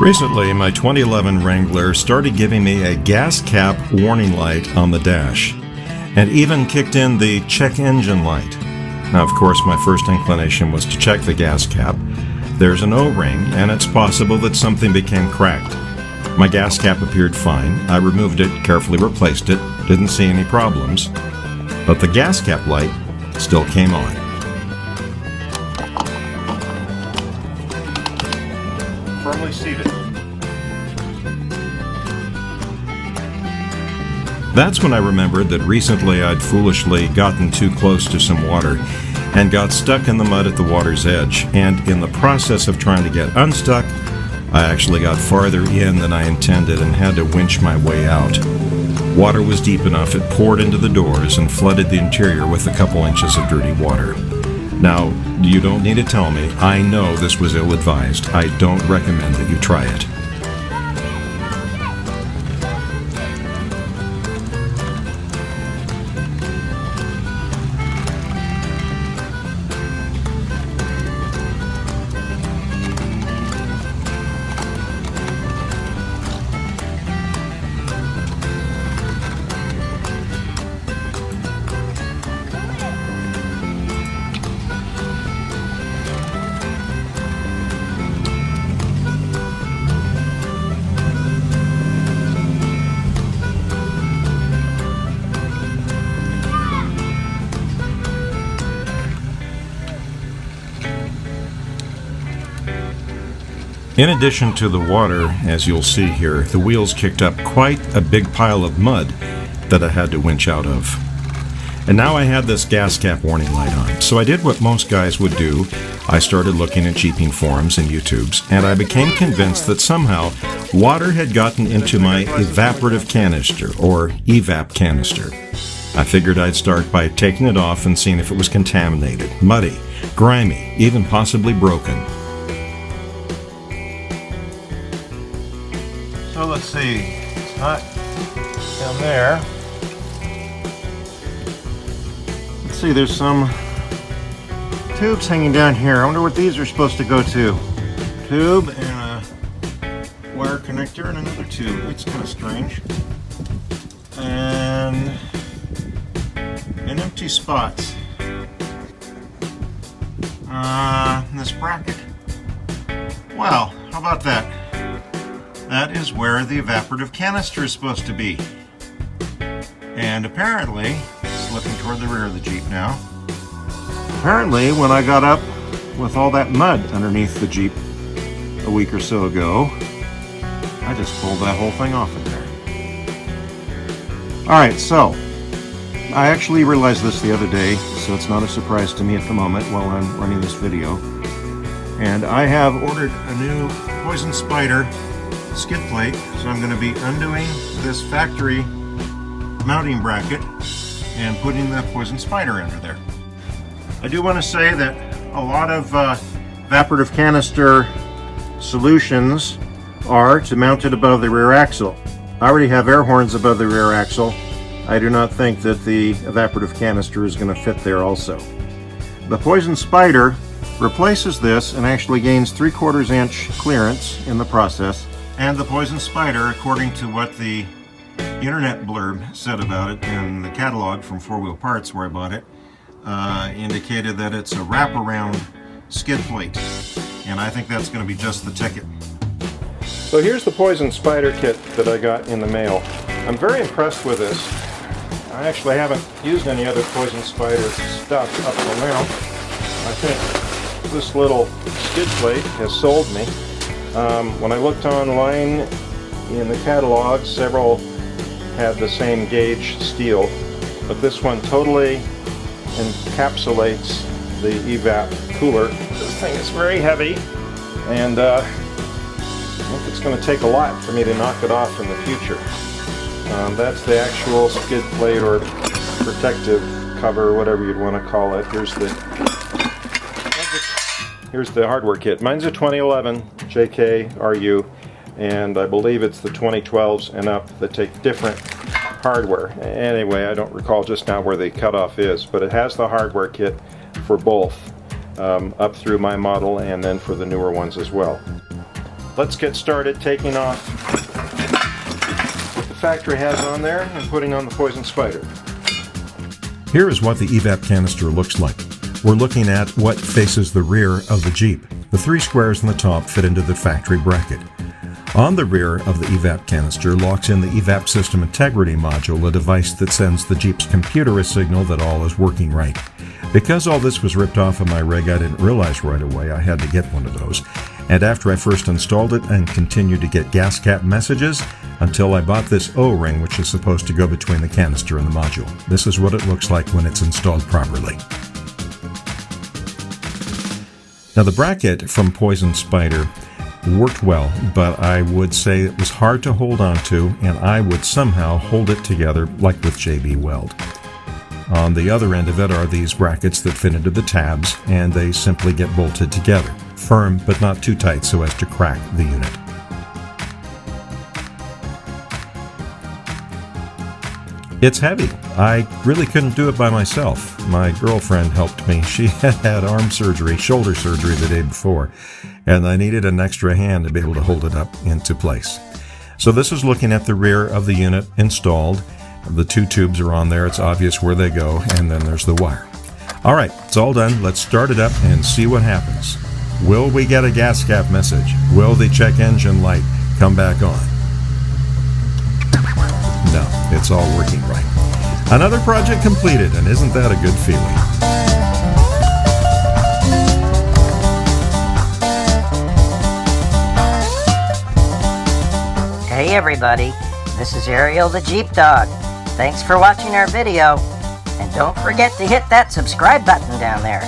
Recently, my 2011 Wrangler started giving me a gas cap warning light on the dash, and even kicked in the check engine light. Now, of course, my first inclination was to check the gas cap. There's an O-ring, and it's possible that something became cracked. My gas cap appeared fine. I removed it, carefully replaced it, didn't see any problems, but the gas cap light still came on. Firmly seated. That's when I remembered that recently I'd foolishly gotten too close to some water and got stuck in the mud at the water's edge, and in the process of trying to get unstuck, I actually got farther in than I intended and had to winch my way out. Water was deep enough it poured into the doors and flooded the interior with a couple inches of dirty water. Now, you don't need to tell me, I know this was ill-advised. I don't recommend that you try it. In addition to the water, as you'll see here, the wheels kicked up quite a big pile of mud that I had to winch out of. And now I had this gas cap warning light on, so I did what most guys would do. I started looking at Jeeping forums and YouTubes, and I became convinced that somehow water had gotten into my evaporative canister, or evap canister. I figured I'd start by taking it off and seeing if it was contaminated, muddy, grimy, even possibly broken. So let's see, it's hot down there. Let's see, there's some tubes hanging down here. I wonder what these are supposed to go to. Tube and a wire connector and another tube. It's kind of strange. And an empty spot. This bracket. Well, how about that? That is where the evaporative canister is supposed to be. And apparently, it's looking toward the rear of the Jeep now. Apparently, when I got up with all that mud underneath the Jeep a week or so ago, I just pulled that whole thing off in there. Alright, so, I actually realized this the other day, so it's not a surprise to me at the moment while I'm running this video. And I have ordered a new Poison Spyder skid plate, so I'm going to be undoing this factory mounting bracket and putting the Poison Spyder under there. I do want to say that a lot of evaporative canister solutions are to mount it above the rear axle. I already have air horns above the rear axle. I do not think that the evaporative canister is going to fit there also. The Poison Spyder replaces this and actually gains 3/4 inch clearance in the process. And the Poison Spyder, according to what the internet blurb said about it in the catalog from 4 Wheel Parts where I bought it, indicated that it's a wraparound skid plate. And I think that's going to be just the ticket. So here's the Poison Spyder kit that I got in the mail. I'm very impressed with this. I actually haven't used any other Poison Spyder stuff up till now. I think this little skid plate has sold me. When I looked online in the catalog, several had the same gauge steel, but this one totally encapsulates the evap cooler. This thing is very heavy, and I think it's going to take a lot for me to knock it off in the future. That's the actual skid plate or protective cover, whatever you'd want to call it. Here's the hardware kit. Mine's a 2011 JK-RU, and I believe it's the 2012s and up that take different hardware. Anyway, I don't recall just now where the cutoff is, but it has the hardware kit for both, up through my model and then for the newer ones as well. let's get started taking off what the factory has on there and putting on the Poison Spyder. Here is what the evap canister looks like. We're looking at what faces the rear of the Jeep. The 3 squares in the top fit into the factory bracket. On the rear of the evap canister locks in the evap system integrity module, a device that sends the Jeep's computer a signal that all is working right. Because all this was ripped off of my rig, I didn't realize right away I had to get one of those. And after I first installed it and continued to get Gascap messages, until I bought this O-ring, which is supposed to go between the canister and the module. This is what it looks like when it's installed properly. Now the bracket from Poison Spyder worked well, but I would say it was hard to hold on to, and I would somehow hold it together like with JB Weld. On the other end of it are these brackets that fit into the tabs, and they simply get bolted together. Firm, but not too tight so as to crack the unit. It's heavy. I really couldn't do it by myself. My girlfriend helped me. She had arm surgery, shoulder surgery the day before, and I needed an extra hand to be able to hold it up into place. So this is looking at the rear of the unit installed. The 2 tubes are on there. It's obvious where they go, and then there's the wire. All right, it's all done. Let's start it up and see what happens. Will we get a Gascap message? Will the check engine light come back on? No, it's all working right. Another project completed, and isn't that a good feeling? Hey everybody, this is Ariel the Jeep Dog. Thanks for watching our video, and don't forget to hit that subscribe button down there.